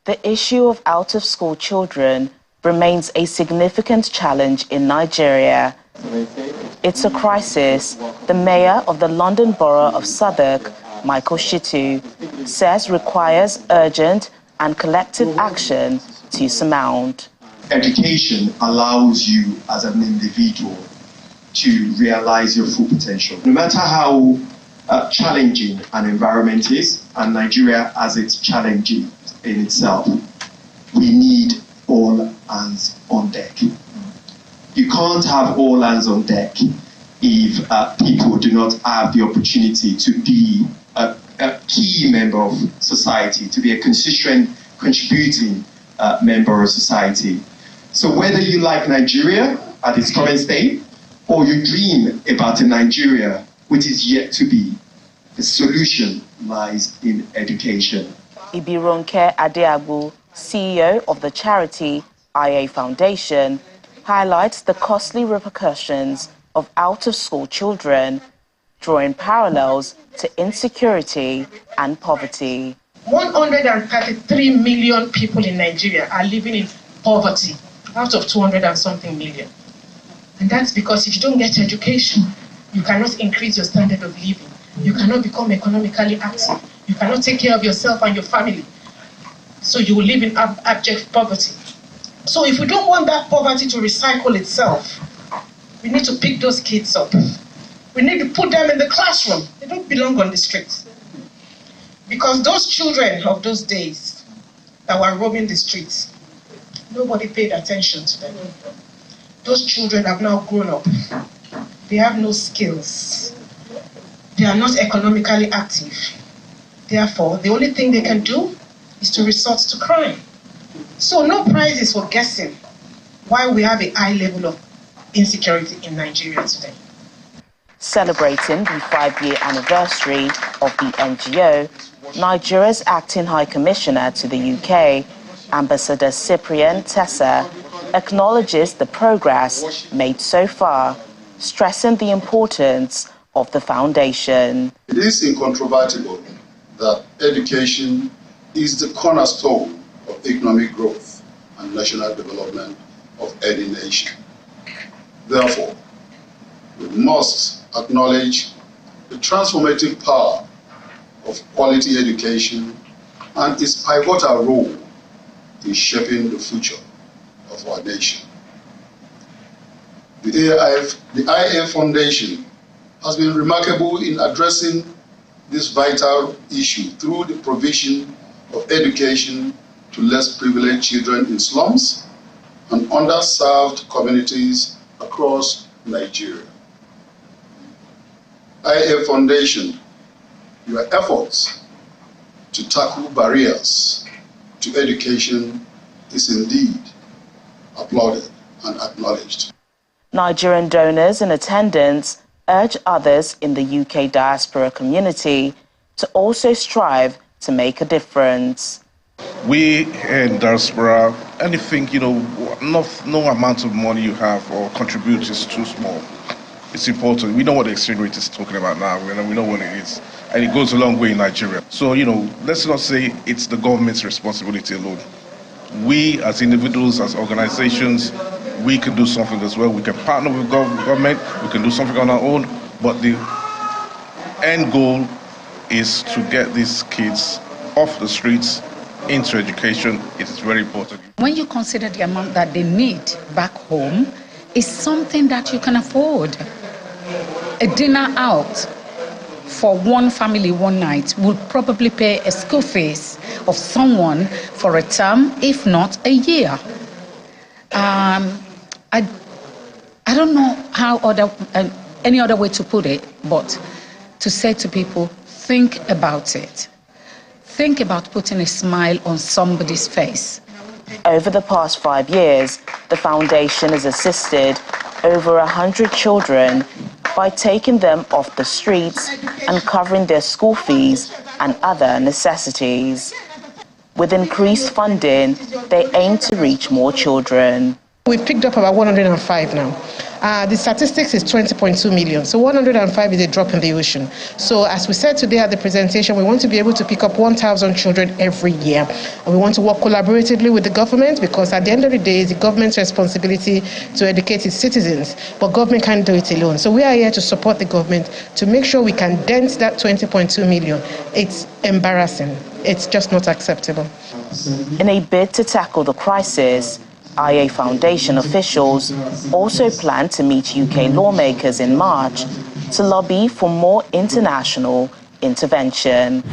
The issue of out-of-school children remains a significant challenge in Nigeria. It's a crisis the mayor of the London Borough of Southwark, Michael Shitu, says requires urgent and collective action to surmount. Education allows you as an individual to realize your full potential. No matter how challenging an environment is, and Nigeria has its challenges in itself, we need all hands on deck. You can't have all hands on deck if people do not have the opportunity to be a key member of society, to be a constituent, contributing member of society. So whether you like Nigeria at its current state, or you dream about a Nigeria which is yet to be, the solution lies in education. Ibironke Adeagbu, CEO of the charity IA Foundation, highlights the costly repercussions of out-of-school children, drawing parallels to insecurity and poverty. 133 million people in Nigeria are living in poverty, out of 200 and something million. And that's because if you don't get education, you cannot increase your standard of living. You cannot become economically active. You cannot take care of yourself and your family. So you will live in abject poverty. So if we don't want that poverty to recycle itself, we need to pick those kids up. We need to put them in the classroom. They don't belong on the streets. Because those children of those days that were roaming the streets, nobody paid attention to them. Those children have now grown up. They have no skills. They are not economically active. Therefore, the only thing they can do is to resort to crime. So no prizes for guessing why we have a high level of insecurity in Nigeria today. Celebrating the 5-year anniversary of the NGO, Nigeria's acting High Commissioner to the UK, Ambassador Cyprian Tessa, acknowledges the progress made so far, stressing the importance of the foundation. It is incontrovertible that education is the cornerstone of economic growth and national development of any nation. Therefore, we must acknowledge the transformative power of quality education and its pivotal role in shaping the future of our nation. The IA Foundation has been remarkable in addressing this vital issue through the provision of education to less privileged children in slums and underserved communities across Nigeria. IA Foundation, your efforts to tackle barriers to education is indeed applauded and acknowledged. Nigerian donors in attendance urge others in the UK diaspora community to also strive to make a difference. We in diaspora, anything, no amount of money you have or contribute is too small. It's important. We know what the exchange rate is talking about now. We know what it is. And it goes a long way in Nigeria. So, let's not say it's the government's responsibility alone. We as individuals, as organizations, we can do something as well. We can partner with government, we can do something on our own, but the end goal is to get these kids off the streets into education. It is very important. When you consider the amount that they need back home, it's something that you can afford. A dinner out for one family one night would probably pay a school fees of someone for a term, if not a year. I don't know how any other way to put it, but to say to people, think about it. Think about putting a smile on somebody's face. Over the past 5 years, the foundation has assisted over 100 children by taking them off the streets and covering their school fees and other necessities. With increased funding, they aim to reach more children. We've picked up about 105 now. The statistics is 20.2 million. So 105 is a drop in the ocean. So as we said today at the presentation, we want to be able to pick up 1,000 children every year. And we want to work collaboratively with the government, because at the end of the day, it's the government's responsibility to educate its citizens. But government can't do it alone. So we are here to support the government to make sure we can dent that 20.2 million. It's embarrassing. It's just not acceptable. In a bid to tackle the crisis, IA Foundation officials also plan to meet UK lawmakers in March to lobby for more international intervention.